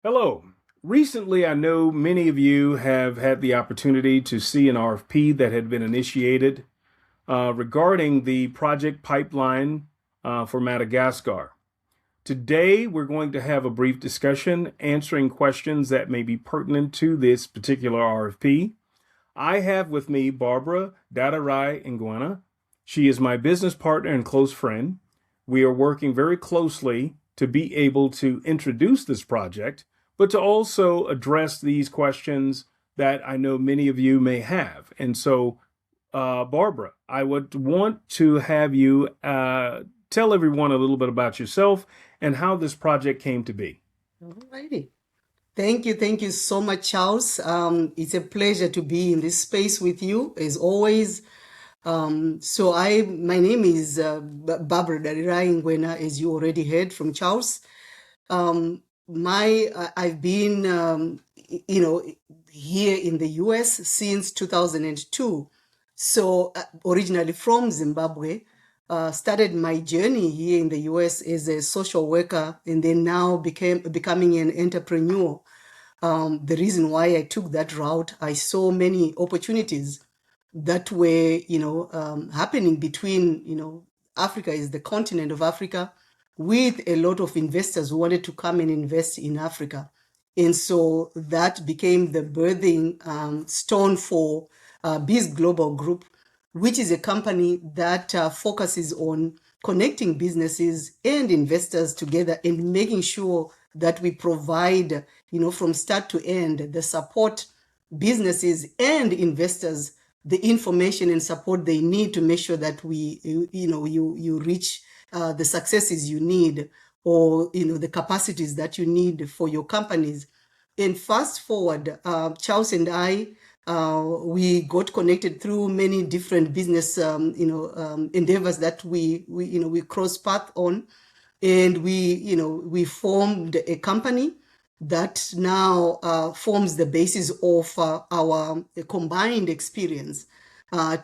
Hello. Recently, I know many of you have had the opportunity to see an RFP that had been initiated regarding the project pipeline for Madagascar. Today, we're going to have a brief discussion answering questions that may be pertinent to this particular RFP. I have with me Barbara Dadirai Ngwena. She is my business partner and close friend. We are working very closely to be able to introduce this project, but to also address these questions that I know many of you may have. And so, Barbara, I would want to have you tell everyone a little bit about yourself and how this project came to be. Alrighty. Thank you so much, Charles. It's a pleasure to be in this space with you, as always. My name is Barbara Dadirai Ngwena, as you already heard from Charles. I've been, here in the U.S. since 2002. So originally from Zimbabwe, started my journey here in the U.S. as a social worker, and then now becoming an entrepreneur. The reason why I took that route, I saw many opportunities that were, happening between, Africa is the continent of Africa, with a lot of investors who wanted to come and invest in Africa. And so that became the birthing stone for Biz Global Group, which is a company that focuses on connecting businesses and investors together and making sure that we provide, from start to end, the support businesses and investors the information and support they need to make sure that you reach the successes you need, or the capacities that you need for your companies. And fast forward, Charles and I, we got connected through many different business endeavors that we cross path on, and we formed a company that now forms the basis of our combined experience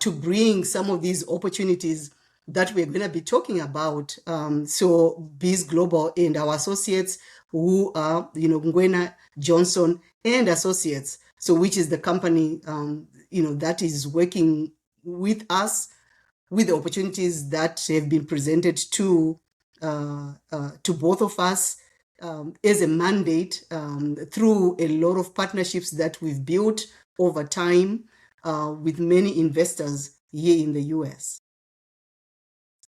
to bring some of these opportunities that we're going to be talking about. So Biz Global and our associates, who are Ngwena, Johnson and Associates, so which is the company that is working with us with the opportunities that have been presented to both of us as a mandate through a lot of partnerships that we've built over time with many investors here in the US.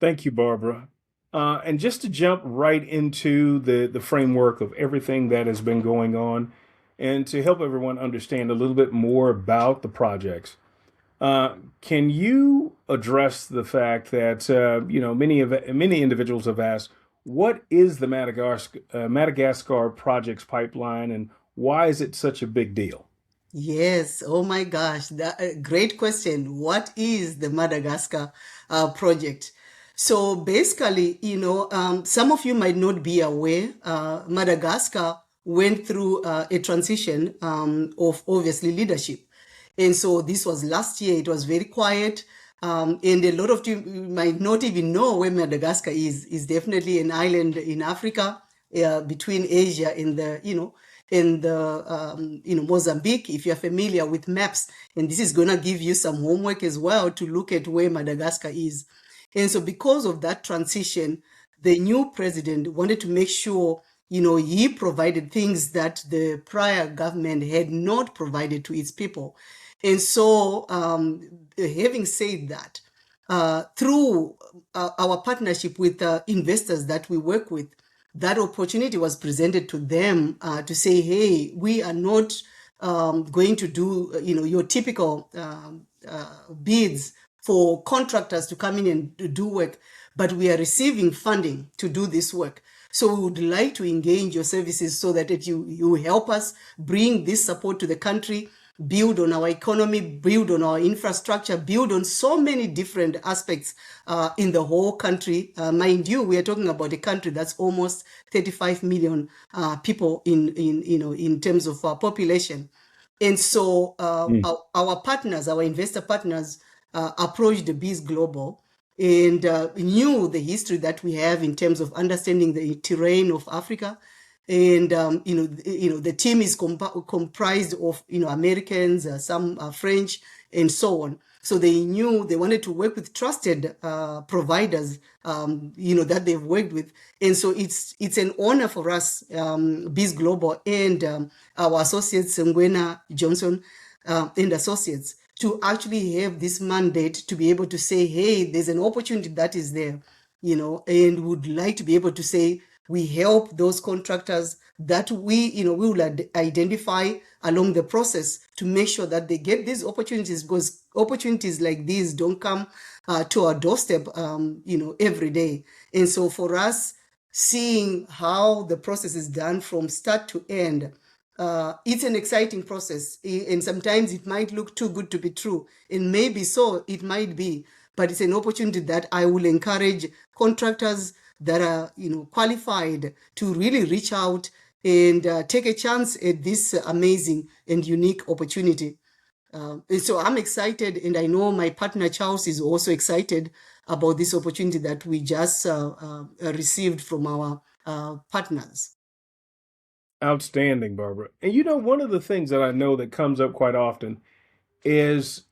Thank you, Barbara. And just to jump right into the framework of everything that has been going on, and to help everyone understand a little bit more about the projects, can you address the fact that many individuals have asked, what is the Madagascar projects pipeline, and why is it such a big deal? Yes, oh my gosh, great question. What is the Madagascar project? So basically, some of you might not be aware, Madagascar went through a transition of obviously leadership. And so this was last year, it was very quiet. And a lot of you might not even know where Madagascar is. It's definitely an island in Africa, between Asia and Mozambique, if you're familiar with maps. And this is going to give you some homework as well to look at where Madagascar is. And so because of that transition, the new president wanted to make sure, he provided things that the prior government had not provided to its people. And so, having said that, through our partnership with investors that we work with, that opportunity was presented to them to say, hey, we are not going to do your typical bids for contractors to come in and do work, but we are receiving funding to do this work. So we would like to engage your services so that you help us bring this support to the country, build on our economy, build on our infrastructure, build on so many different aspects in the whole country. Mind you, we are talking about a country that's almost 35 million people in terms of population. And so our partners, our investor partners, approached the Biz Global and knew the history that we have in terms of understanding the terrain of Africa, And the team is comprised of Americans, some French, and so on. So they knew they wanted to work with trusted providers, that they've worked with, and so it's an honor for us, Biz Global and our associates, Ngwena, Johnson, and Associates, to actually have this mandate to be able to say, hey, there's an opportunity that is there, and would like to be able to say, we help those contractors that we will identify along the process to make sure that they get these opportunities, because opportunities like these don't come to our doorstep, every day. And so for us, seeing how the process is done from start to end, it's an exciting process, and sometimes it might look too good to be true, and maybe so it might be, but it's an opportunity that I will encourage contractors that are qualified to really reach out and take a chance at this amazing and unique opportunity. And so I'm excited, and I know my partner Charles is also excited about this opportunity that we just received from our partners. Outstanding, Barbara. And one of the things that I know that comes up quite often is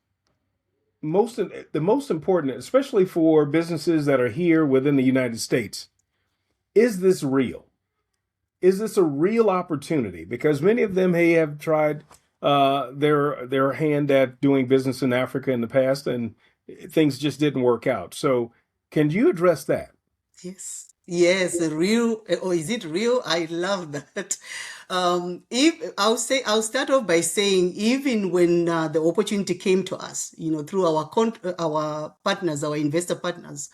the most important, especially for businesses that are here within the United States, is this real? Is this a real opportunity? Because many of them have tried their hand at doing business in Africa in the past, and things just didn't work out. So, can you address that? Yes, real, or is it real? I love that. If I'll start off by saying, even when the opportunity came to us, through our partners, our investor partners,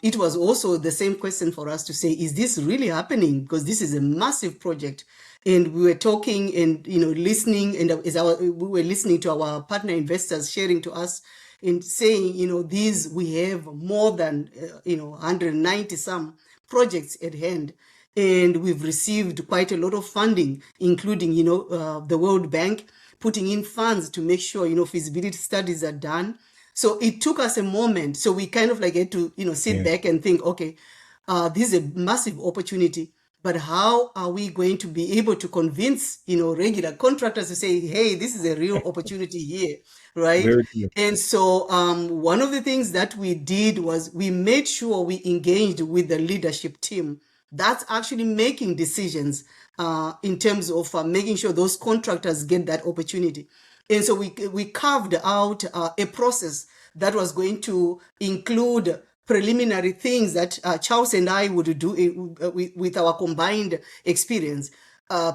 it was also the same question for us to say, is this really happening? Because this is a massive project. And we were talking and, listening, and we were listening to our partner investors sharing to us in saying, we have more than, 190 some projects at hand. And we've received quite a lot of funding, including, the World Bank putting in funds to make sure, feasibility studies are done. So it took us a moment. So we kind of like had to, sit back and think, okay, this is a massive opportunity, but how are we going to be able to convince, regular contractors to say, hey, this is a real opportunity here, right? Very true. And so one of the things that we did was we made sure we engaged with the leadership team that's actually making decisions in terms of making sure those contractors get that opportunity. And so we carved out a process that was going to include preliminary things that Charles and I would do with our combined experience.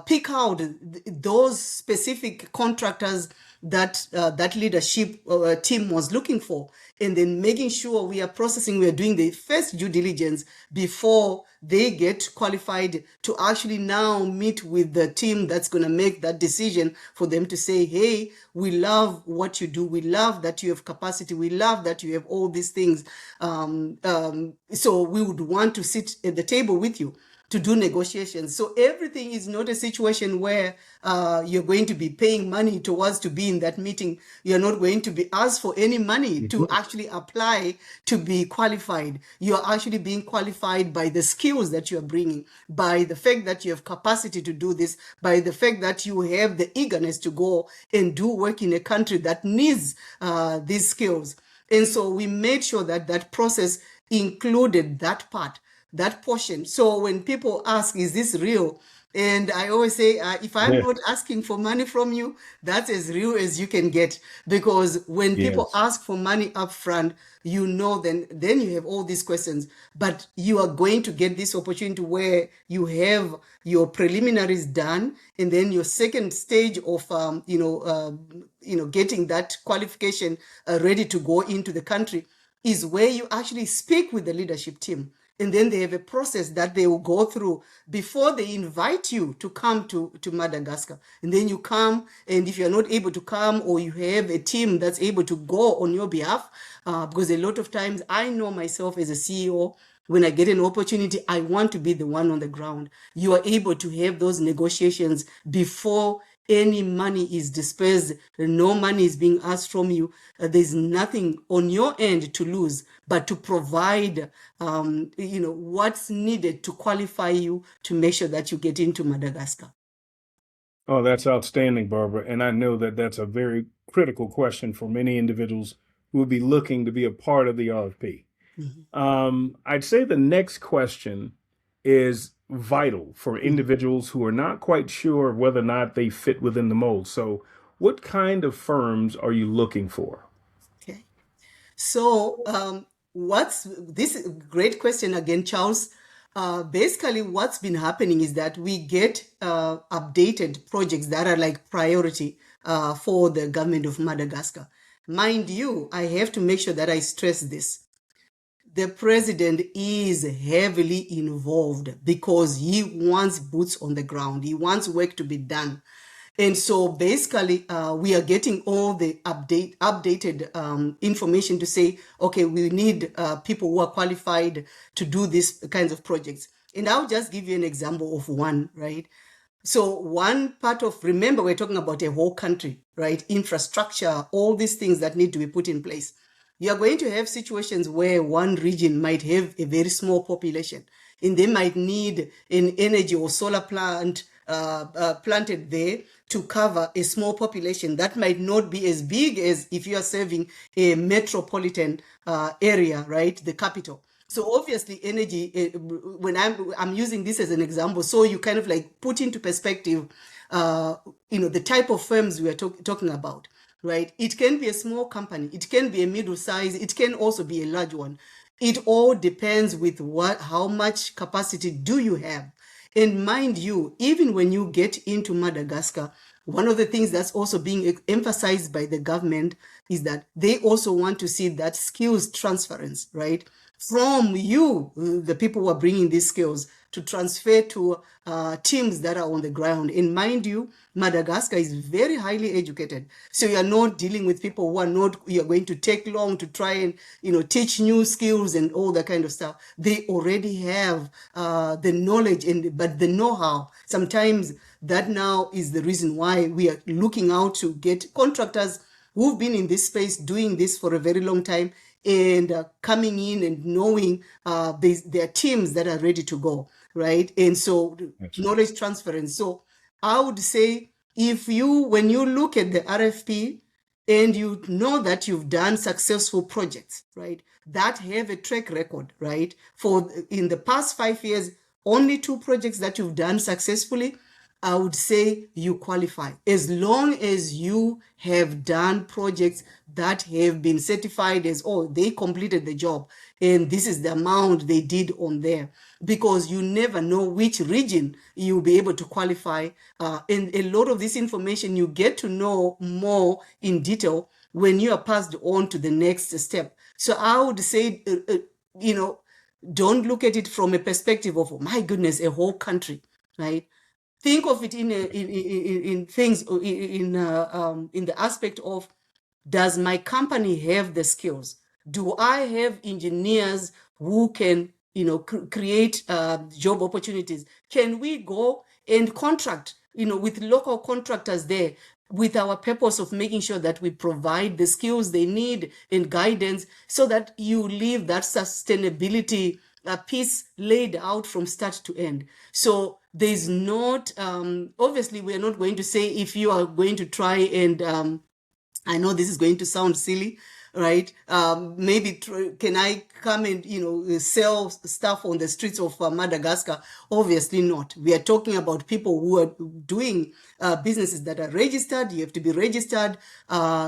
Pick out those specific contractors that that leadership team was looking for, and then making sure we are doing the first due diligence before they get qualified to actually now meet with the team that's going to make that decision for them to say, hey, we love what you do. We love that you have capacity. We love that you have all these things. So we would want to sit at the table with you to do negotiations. So everything is not a situation where you're going to be paying money towards to be in that meeting. You're not going to be asked for any money to actually apply to be qualified. You're actually being qualified by the skills that you're bringing, by the fact that you have capacity to do this, by the fact that you have the eagerness to go and do work in a country that needs these skills. And so we made sure that that process included that part, that portion. So when people ask, is this real? And I always say, if I'm not asking for money from you, that's as real as you can get. Because when people Yes. ask for money up front, then you have all these questions. But you are going to get this opportunity where you have your preliminaries done, and then your second stage of getting that qualification ready to go into the country is where you actually speak with the leadership team. And then they have a process that they will go through before they invite you to come to Madagascar. And then you come, and if you're not able to come, or you have a team that's able to go on your behalf, because a lot of times I know myself as a CEO, when I get an opportunity, I want to be the one on the ground. You are able to have those negotiations before any money is dispersed, no money is being asked from you. There's nothing on your end to lose, but to provide, what's needed to qualify you to make sure that you get into Madagascar. Oh, that's outstanding, Barbara. And I know that that's a very critical question for many individuals who would be looking to be a part of the RFP. I'd say the next question is vital for individuals who are not quite sure whether or not they fit within the mold. So, what kind of firms are you looking for? Okay. So, what's this great question again, Charles? Basically, what's been happening is that we get updated projects that are like priority for the government of Madagascar. Mind you, I have to make sure that I stress this. The president is heavily involved because he wants boots on the ground. He wants work to be done. And so basically, we are getting all the updated information to say, okay, we need people who are qualified to do these kinds of projects. And I'll just give you an example of one, right? So one part of, remember, we're talking about a whole country, right? Infrastructure, all these things that need to be put in place. You are going to have situations where one region might have a very small population and they might need an energy or solar plant planted there to cover a small population that might not be as big as if you are serving a metropolitan area, right? The capital. So obviously energy, when I'm using this as an example, so you kind of like put into perspective, the type of firms we are talking about, right? It can be a small company, it can be a middle size, it can also be a large one. It all depends with how much capacity do you have. And mind you, even when you get into Madagascar, one of the things that's also being emphasized by the government is that they also want to see that skills transference, right? From you, the people who are bringing these skills, to transfer to teams that are on the ground. And mind you, Madagascar is very highly educated. So you are not dealing with people who are not, you're going to take long to try and, teach new skills and all that kind of stuff. They already have the knowledge, but the know-how. Sometimes that now is the reason why we are looking out to get contractors who've been in this space doing this for a very long time and coming in and knowing there are teams that are ready to go, right? And so knowledge transference. So I would say when you look at the RFP and you know that you've done successful projects, right, that have a track record, right, for in the past 5 years, only 2 projects that you've done successfully, I would say you qualify. As long as you have done projects that have been certified as, oh, they completed the job and this is the amount they did on there. Because you never know which region you'll be able to qualify. And a lot of this information you get to know more in detail when you are passed on to the next step. So I would say, don't look at it from a perspective of, oh my goodness, a whole country, right? Think of it in things in the aspect of, does my company have the skills? Do I have engineers who can create job opportunities? Can we go and contract with local contractors there, with our purpose of making sure that we provide the skills they need and guidance, so that you leave that sustainability piece laid out from start to end. So there's not, obviously, we're not going to say, if you are going to try and, I know this is going to sound silly, right? Maybe can I come and sell stuff on the streets of Madagascar? Obviously not. We are talking about people who are doing businesses that are registered. You have to be registered.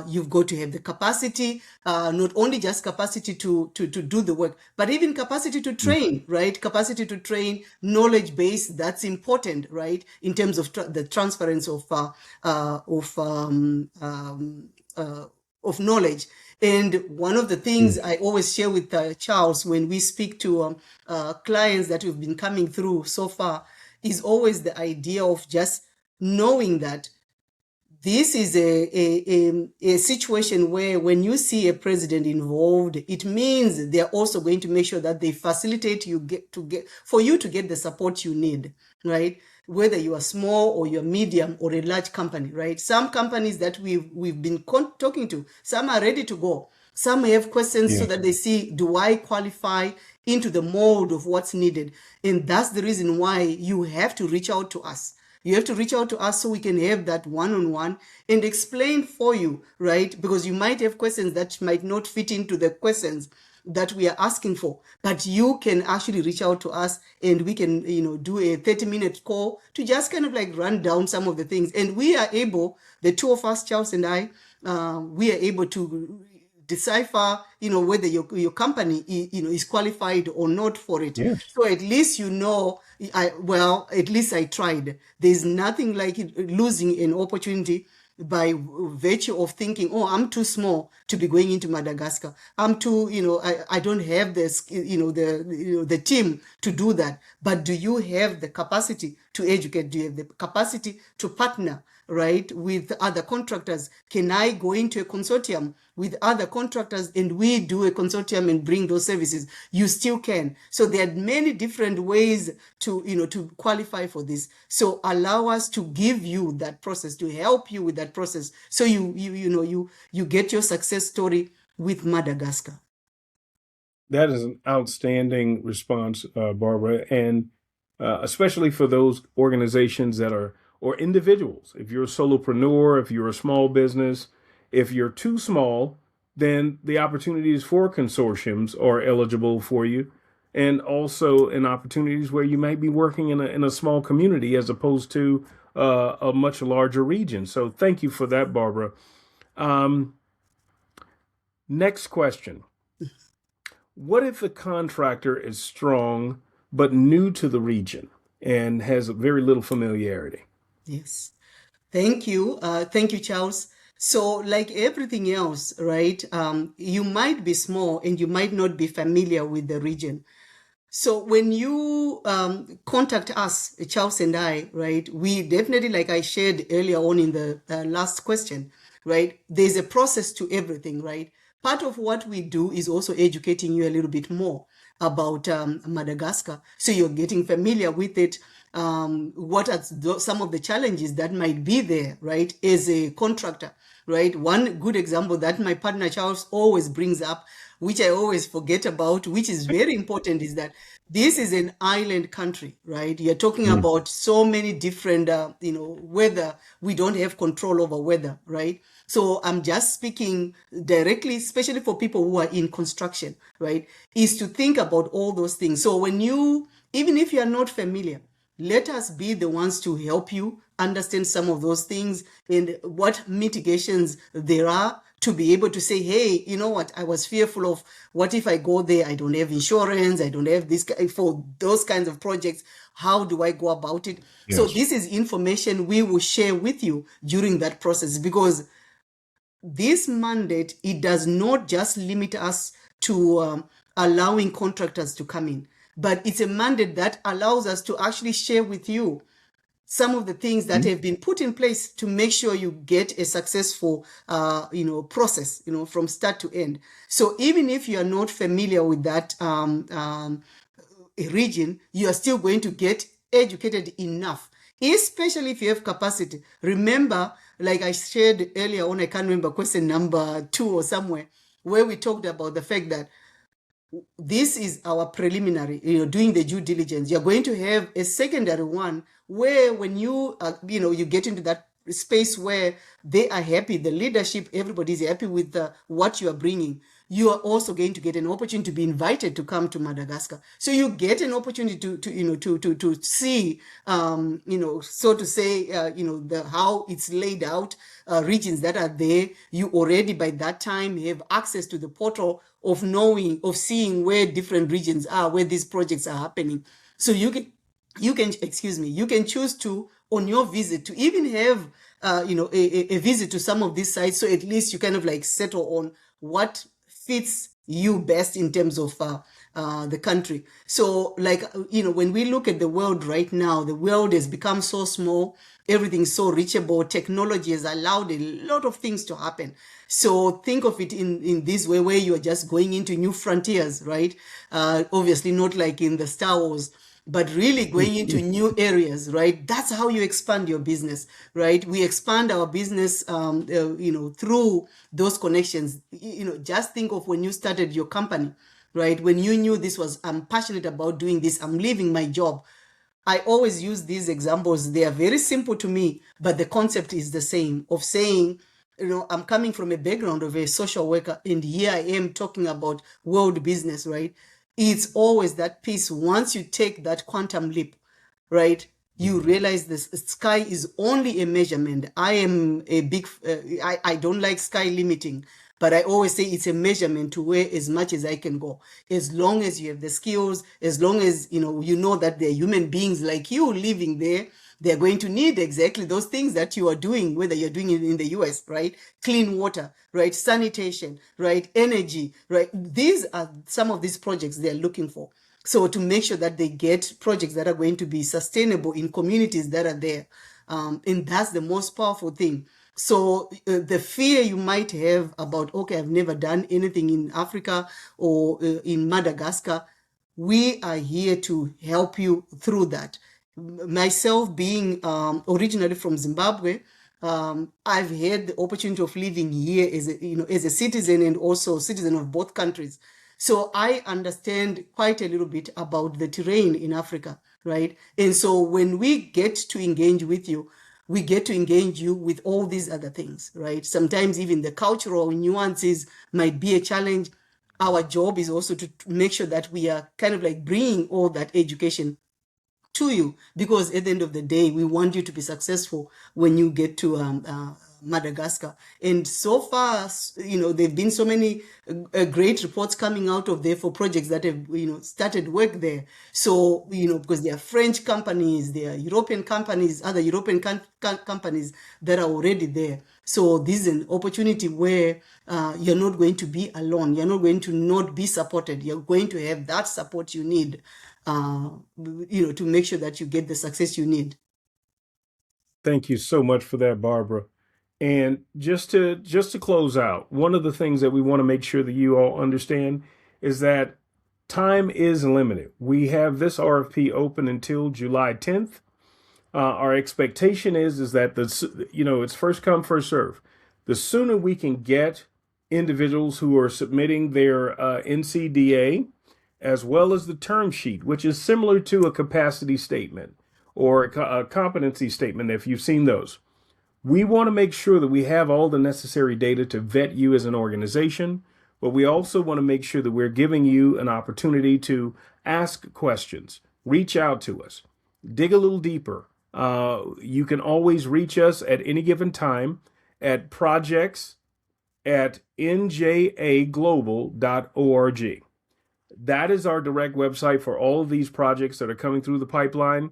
You've got to have the capacity, not only just capacity to do the work, but even capacity to train, right? Capacity to train, knowledge base. That's important, right? In terms of the transference of knowledge. And one of the things I always share with Charles when we speak to clients that we've been coming through so far is always the idea of just knowing that this is a situation where when you see a president involved, it means they're also going to make sure that they facilitate you for you to get the support you need, right? Whether you are small or you're medium or a large company, right? Some companies that we've been talking to, some are ready to go. Some have questions so that they see, do I qualify into the mold of what's needed? And that's the reason why you have to reach out to us. You have to reach out to us so we can have that one-on-one and explain for you, right? Because you might have questions that might not fit into the questions that we are asking for, but you can actually reach out to us and we can, do a 30-minute call to just kind of like run down some of the things. And we are able, the two of us, Charles and I, we are able to decipher, whether your company, is qualified or not for it. Yes. So at least at least I tried. There's nothing like losing an opportunity by virtue of thinking, oh, I'm too small to be going into Madagascar. I'm too, I don't have this, the team to do that. But do you have the capacity to educate? Do you have the capacity to partner, right, with other contractors? Can I go into a consortium with other contractors and we do a consortium and bring those services? You still can. So there are many different ways to qualify for this. So allow us to give you that process, to help you with that process, so you get your success story with Madagascar. That is an outstanding response, Barbara, and especially for those organizations that are, or individuals. If you're a solopreneur, if you're a small business, if you're too small, then the opportunities for consortiums are eligible for you, and also in opportunities where you might be working in a small community as opposed to a much larger region. So thank you for that, Barbara. Um, Next question. What if the contractor is strong but new to the region and has very little familiarity? Yes. Thank you. Thank you, Charles. So, like everything else, right, you might be small and you might not be familiar with the region. So when you contact us, Charles and I, right, we definitely, like I shared earlier on in the last question, right, there's a process to everything, right? Part of what we do is also educating you a little bit more about Madagascar. So you're getting familiar with it. What are some of the challenges that might be there, right, as a contractor, right? One good example that my partner Charles always brings up, which I always forget about, which is very important, is that this is an island country, right? You're talking about so many different, weather. We don't have control over weather, right? So I'm just speaking directly, especially for people who are in construction, right? Is to think about all those things. So even if you are not familiar, let us be the ones to help you understand some of those things and what mitigations there are, to be able to say, hey, you know what, I was fearful of, what if I go there, I don't have insurance, I don't have this, for those kinds of projects, how do I go about it? Yes. So this is information we will share with you during that process, because this mandate, it does not just limit us to allowing contractors to come in, but it's a mandate that allows us to actually share with you some of the things that have been put in place to make sure you get a successful, process, from start to end. So even if you are not familiar with that region, you are still going to get educated enough, especially if you have capacity. Remember, like I shared earlier on, I can't remember question number 2 or somewhere, where we talked about the fact that this is our preliminary, doing the due diligence. You're going to have a secondary one where when you, you get into that space where they are happy, the leadership, everybody's happy with what you are bringing. You are also going to get an opportunity to be invited to come to Madagascar. So you get an opportunity to see, so to say, how it's laid out, regions that are there. You already by that time have access to the portal of seeing where different regions are, where these projects are happening. So you can choose to, on your visit, to even have a visit to some of these sites, so at least you kind of like settle on what fits you best in terms of the country. So, like, when we look at the world right now, the world has become so small, everything's so reachable, technology has allowed a lot of things to happen. So think of it in this way, where you are just going into new frontiers, right? Obviously not like in the Star Wars, but really going into new areas, right? That's how you expand your business, right? We expand our business, through those connections. Just think of when you started your company, right? When you knew this was, I'm passionate about doing this, I'm leaving my job. I always use these examples. They are very simple to me, but the concept is the same, of saying, I'm coming from a background of a social worker, and here I am talking about world business, right? It's always that piece. Once you take that quantum leap, right, you realize the sky is only a measurement. I am a big, I don't like sky limiting, but I always say it's a measurement to where as much as I can go. As long as you have the skills, as long as, you know that there are human beings like you living there, they're going to need exactly those things that you are doing, whether you're doing it in the US, right? Clean water, right? Sanitation, right? Energy, right? These are some of these projects they're looking for. So to make sure that they get projects that are going to be sustainable in communities that are there. And that's the most powerful thing. So the fear you might have about, okay, I've never done anything in Africa or in Madagascar, we are here to help you through that. Myself being originally from Zimbabwe, I've had the opportunity of living here as a citizen, and also citizen of both countries. So I understand quite a little bit about the terrain in Africa, right? And so when we get to engage with you, we get to engage you with all these other things, right? Sometimes even the cultural nuances might be a challenge. Our job is also to make sure that we are kind of like bringing all that education to you, because at the end of the day, we want you to be successful when you get to Madagascar. And so far, there've been so many great reports coming out of there for projects that have, started work there. So, because there are French companies, there are European companies, other European companies that are already there. So this is an opportunity where you're not going to be alone. You're not going to not be supported. You're going to have that support you need, to make sure that you get the success you need. Thank you so much for that, Barbara. And just to close out, one of the things that we want to make sure that you all understand is that time is limited. We have this RFP open until July 10th. Our expectation is that it's first come, first serve. The sooner we can get individuals who are submitting their NCDA, as well as the term sheet, which is similar to a capacity statement or a competency statement, if you've seen those. We want to make sure that we have all the necessary data to vet you as an organization, but we also want to make sure that we're giving you an opportunity to ask questions, reach out to us, dig a little deeper. You can always reach us at any given time at projects@njaglobal.org. That is our direct website for all of these projects that are coming through the pipeline.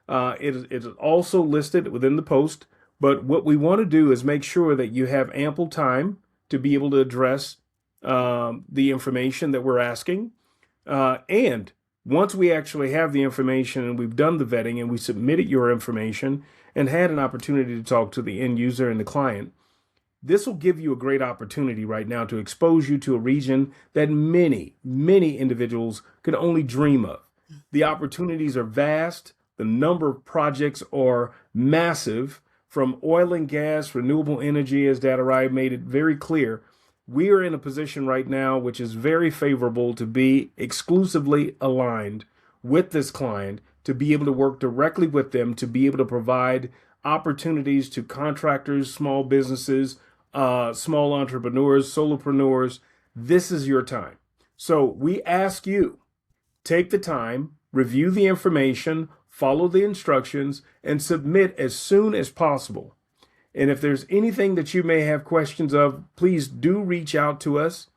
It is also listed within the post. But what we want to do is make sure that you have ample time to be able to address the information that we're asking. And once we actually have the information and we've done the vetting and we submitted your information and had an opportunity to talk to the end user and the client, this will give you a great opportunity right now to expose you to a region that many, many individuals could only dream of. The opportunities are vast. The number of projects are massive. From oil and gas, renewable energy, as Dadirai made it very clear, we are in a position right now which is very favorable to be exclusively aligned with this client, to be able to work directly with them, to be able to provide opportunities to contractors, small businesses, small entrepreneurs, solopreneurs. This is your time. So we ask you, take the time, review the information, follow the instructions, and submit as soon as possible. And if there's anything that you may have questions of, please do reach out to us.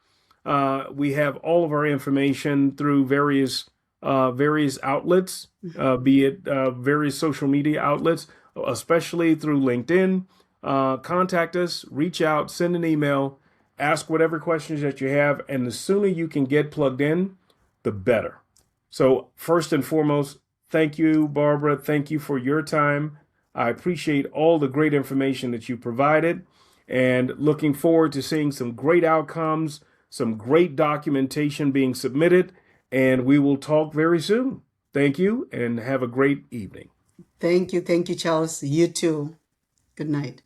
We have all of our information through various outlets, be it various social media outlets, especially through LinkedIn. Contact us, reach out, send an email, ask whatever questions that you have, and the sooner you can get plugged in, the better. So first and foremost, thank you, Barbara. Thank you for your time. I appreciate all the great information that you provided, and looking forward to seeing some great outcomes, some great documentation being submitted, and we will talk very soon. Thank you, and have a great evening. Thank you, Charles. You too. Good night.